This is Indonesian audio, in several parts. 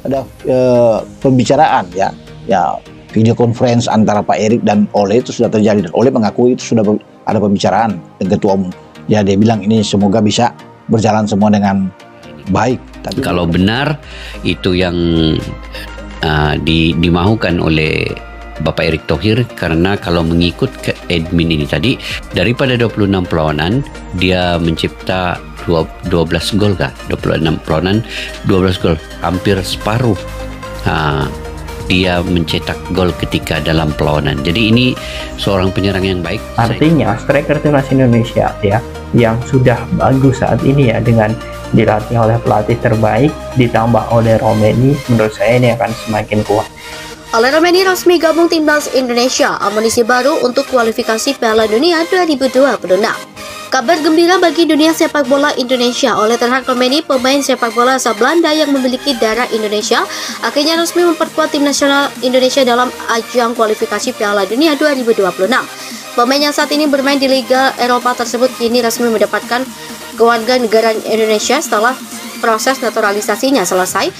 ada pembicaraan ya video conference antara Pak Erik dan Ole itu sudah terjadi, dan Ole mengakui itu sudah ada pembicaraan dengan Ketua Umum. Ya dia bilang ini semoga bisa berjalan semua dengan baik. Tapi kalau benar itu yang dimaukan oleh Bapak Erick Thohir, karena kalau mengikut ke admin ini tadi, daripada 26 perlawanan dia mencipta 12 gol kah? 26 perlawanan 12 gol, hampir separuh dia mencetak gol ketika dalam perlawanan. Jadi ini seorang penyerang yang baik. Artinya striker timnas Indonesia ya yang sudah bagus saat ini ya, dengan dilatih oleh pelatih terbaik ditambah oleh Romeni, menurut saya ini akan semakin kuat. Ole Romeni resmi gabung timnas Indonesia, amunisi baru untuk kualifikasi Piala Dunia 2026. Kabar gembira bagi dunia sepak bola Indonesia. Ole Romeni, pemain sepak bola asal Belanda yang memiliki darah Indonesia, akhirnya resmi memperkuat tim nasional Indonesia dalam ajang kualifikasi Piala Dunia 2026. Pemain yang saat ini bermain di Liga Eropa tersebut kini resmi mendapatkan kewarganegaraan Indonesia setelah proses naturalisasinya selesai,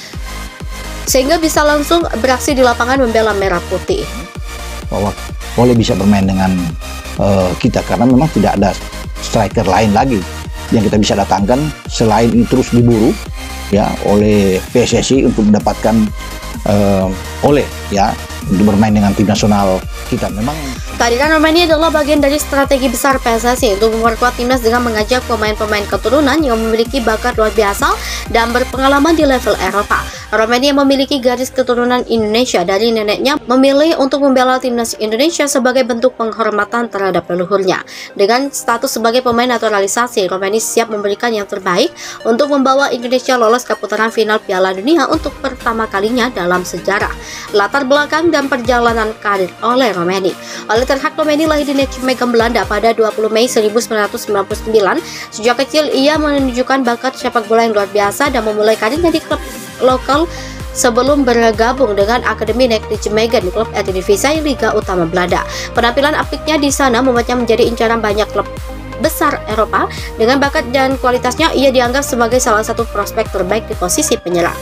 sehingga bisa langsung beraksi di lapangan membela merah putih. Bahwa Ole bisa bermain dengan kita karena memang tidak ada striker lain lagi yang kita bisa datangkan selain ini terus diburu ya oleh PSSI untuk mendapatkan Ole ya untuk bermain dengan tim nasional kita. Memang kehadiran Romeni adalah bagian dari strategi besar PSSI untuk memperkuat timnas dengan mengajak pemain-pemain keturunan yang memiliki bakat luar biasa dan berpengalaman di level Eropa. Romeni yang memiliki garis keturunan Indonesia dari neneknya memilih untuk membela timnas Indonesia sebagai bentuk penghormatan terhadap leluhurnya. Dengan status sebagai pemain naturalisasi, Romeni siap memberikan yang terbaik untuk membawa Indonesia lolos ke putaran final Piala Dunia untuk pertama kalinya dalam sejarah. Latar belakang dan perjalanan karir Ole Romeni. Ole Romeni lahir di Nijmegen, Belanda pada 20 Mei 1999. Sejak kecil ia menunjukkan bakat sepak bola yang luar biasa dan memulai karirnya di klub lokal sebelum bergabung dengan Akademi Nijmegen, klub Eredivisie Liga Utama Belanda. Penampilan apiknya di sana membuatnya menjadi incaran banyak klub besar Eropa. Dengan bakat dan kualitasnya, ia dianggap sebagai salah satu prospek terbaik di posisi penyerang.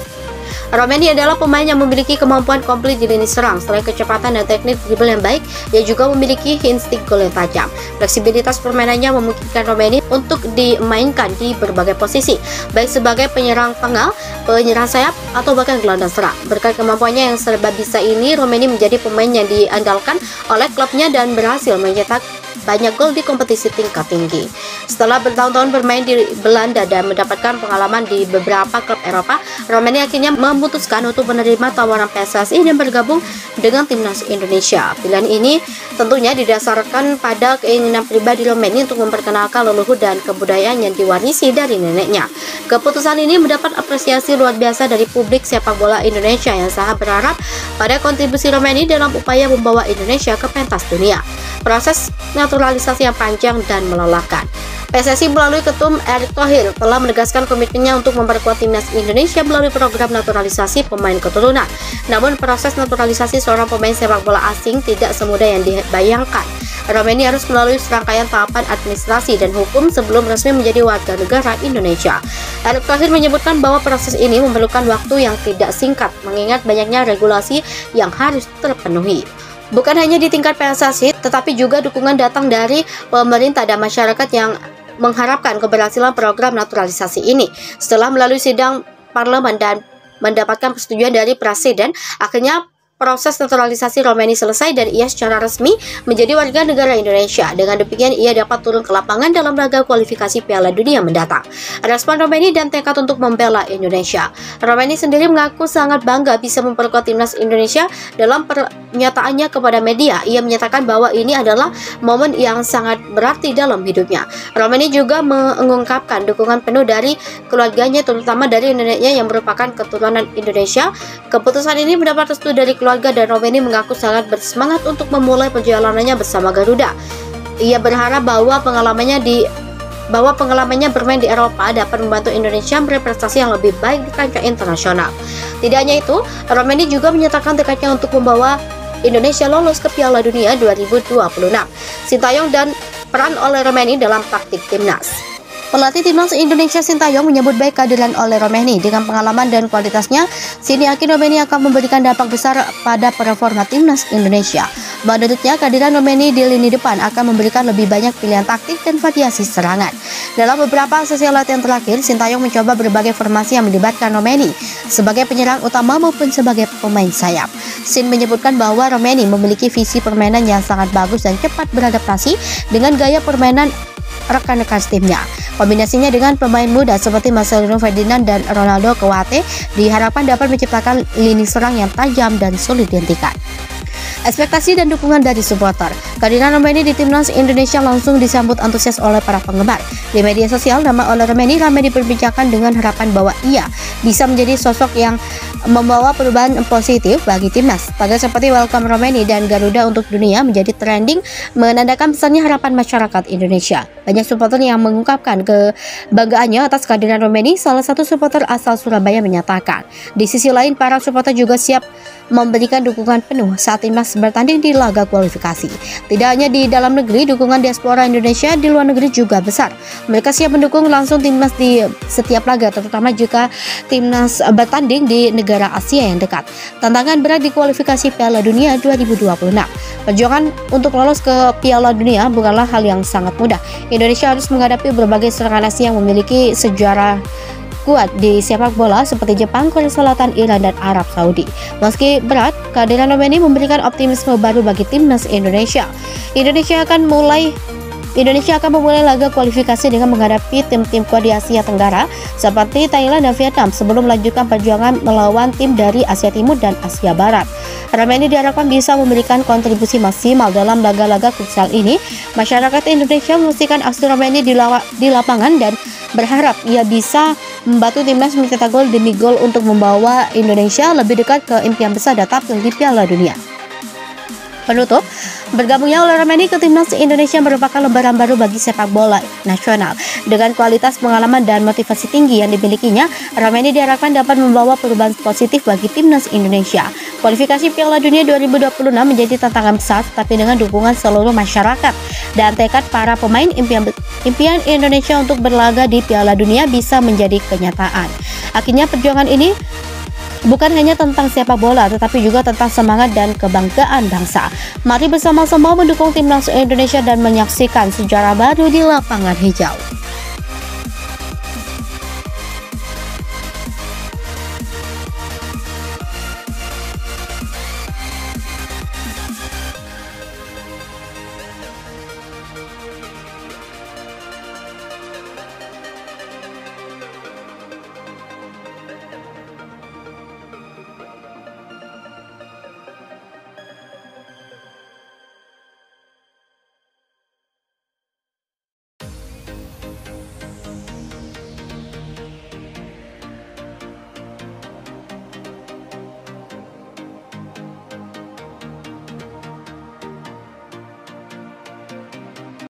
Romeni adalah pemain yang memiliki kemampuan komplit di lini serang. Selain kecepatan dan teknik dribble yang baik, ia juga memiliki insting gol yang tajam. Fleksibilitas permainannya memungkinkan Romeni untuk dimainkan di berbagai posisi, baik sebagai penyerang tengah, penyerang sayap, atau bahkan gelandang serang. Berkat kemampuannya yang serba bisa ini, Romeni menjadi pemain yang diandalkan oleh klubnya dan berhasil mencetak banyak gol di kompetisi tingkat tinggi. Setelah bertahun-tahun bermain di Belanda dan mendapatkan pengalaman di beberapa klub Eropa, Romeni akhirnya memutuskan untuk menerima tawaran PSSI dan bergabung dengan timnas Indonesia. Pilihan ini tentunya didasarkan pada keinginan pribadi Romeni untuk memperkenalkan leluhur dan kebudayaan yang diwarisi dari neneknya. Keputusan ini mendapat apresiasi luar biasa dari publik sepak bola Indonesia yang sangat berharap pada kontribusi Romeni dalam upaya membawa Indonesia ke pentas dunia. Proses naturalisasi yang panjang dan melelahkan. PSSI melalui Ketum Erick Thohir telah menegaskan komitmennya untuk memperkuat timnas Indonesia melalui program naturalisasi pemain keturunan. Namun proses naturalisasi seorang pemain sepak bola asing tidak semudah yang dibayangkan. Romeni harus melalui serangkaian tahapan administrasi dan hukum sebelum resmi menjadi warga negara Indonesia. Erick Thohir menyebutkan bahwa proses ini memerlukan waktu yang tidak singkat, mengingat banyaknya regulasi yang harus terpenuhi. Bukan hanya di tingkat PSSI, tetapi juga dukungan datang dari pemerintah dan masyarakat yang mengharapkan keberhasilan program naturalisasi ini. Setelah melalui sidang parlemen dan mendapatkan persetujuan dari Presiden, akhirnya proses naturalisasi Romeni selesai dan ia secara resmi menjadi warga negara Indonesia. Dengan demikian, ia dapat turun ke lapangan dalam laga kualifikasi Piala Dunia mendatang. Respon Romeni dan tekad untuk membela Indonesia. Romeni sendiri mengaku sangat bangga bisa memperkuat timnas Indonesia. Dalam pernyataannya kepada media, ia menyatakan bahwa ini adalah momen yang sangat berarti dalam hidupnya. Romeni juga mengungkapkan dukungan penuh dari keluarganya, terutama dari neneknya yang merupakan keturunan Indonesia. Keputusan ini mendapat restu dari keluarga dan Romeni mengaku sangat bersemangat untuk memulai perjalanannya bersama Garuda. Ia berharap bahwa pengalamannya bermain di Eropa dapat membantu Indonesia berprestasi yang lebih baik di kancah internasional. Tidak hanya itu, Romeni juga menyatakan tekadnya untuk membawa Indonesia lolos ke Piala Dunia 2026. Sintayong dan peran Ole Romeni dalam taktik timnas. Pelatih timnas Indonesia Sintayong menyebut baik kehadiran Ole Romeni. Dengan pengalaman dan kualitasnya, Sini yakin Romeni akan memberikan dampak besar pada performa timnas Indonesia. Menurutnya, kehadiran Romeni di lini depan akan memberikan lebih banyak pilihan taktik dan variasi serangan. Dalam beberapa sesi latihan terakhir, Sintayong mencoba berbagai formasi yang melibatkan Romeni sebagai penyerang utama maupun sebagai pemain sayap. Sin menyebutkan bahwa Romeni memiliki visi permainan yang sangat bagus dan cepat beradaptasi dengan gaya permainan rekan-rekan timnya. Kombinasinya dengan pemain muda seperti Marcelino Ferdinand dan Ronaldo Koate diharapkan dapat menciptakan lini serang yang tajam dan sulit dihentikan. Ekspektasi dan dukungan dari supporter. Kehadiran Romeni di timnas Indonesia langsung disambut antusias oleh para penggemar. Di media sosial, nama Ole Romeni ramai diperbincangkan dengan harapan bahwa ia bisa menjadi sosok yang membawa perubahan positif bagi timnas. Tagar seperti Welcome Romeni dan Garuda untuk dunia menjadi trending, menandakan besarnya harapan masyarakat Indonesia. Banyak supporter yang mengungkapkan kebanggaannya atas kehadiran Romeni. Salah satu supporter asal Surabaya menyatakan, di sisi lain para supporter juga siap memberikan dukungan penuh saat timnas bertanding di laga kualifikasi. Tidak hanya di dalam negeri, dukungan diaspora Indonesia di luar negeri juga besar. Mereka siap mendukung langsung timnas di setiap laga, terutama jika timnas bertanding di negara Asia yang dekat. Tantangan berat di kualifikasi Piala Dunia 2026. Perjuangan untuk lolos ke Piala Dunia bukanlah hal yang sangat mudah. Indonesia harus menghadapi berbagai serangan Asia yang memiliki sejarah kuat di sepak bola seperti Jepang, Korea Selatan, Iran, dan Arab Saudi. Meski berat, kehadiran Romeni memberikan optimisme baru bagi timnas Indonesia. Indonesia akan memulai laga kualifikasi dengan menghadapi tim-tim kuat di Asia Tenggara seperti Thailand dan Vietnam sebelum melanjutkan perjuangan melawan tim dari Asia Timur dan Asia Barat. Romeni diharapkan bisa memberikan kontribusi maksimal dalam laga-laga krusial ini. Masyarakat Indonesia memastikan aksi Romeni di lapangan dan berharap ia bisa membantu timnas mencetak gol demi gol untuk membawa Indonesia lebih dekat ke impian besar dan tampil di Piala Dunia. Penutup, bergabungnya Ole Romeni ke timnas Indonesia merupakan lembaran baru bagi sepak bola nasional. Dengan kualitas pengalaman dan motivasi tinggi yang dimilikinya, Romeni diharapkan dapat membawa perubahan positif bagi timnas Indonesia. Kualifikasi Piala Dunia 2026 menjadi tantangan besar, tapi dengan dukungan seluruh masyarakat dan tekad para pemain, impian Indonesia untuk berlaga di Piala Dunia bisa menjadi kenyataan. Akhirnya perjuangan ini bukan hanya tentang sepak bola, tetapi juga tentang semangat dan kebanggaan bangsa. Mari bersama-sama mendukung timnas Indonesia dan menyaksikan sejarah baru di lapangan hijau.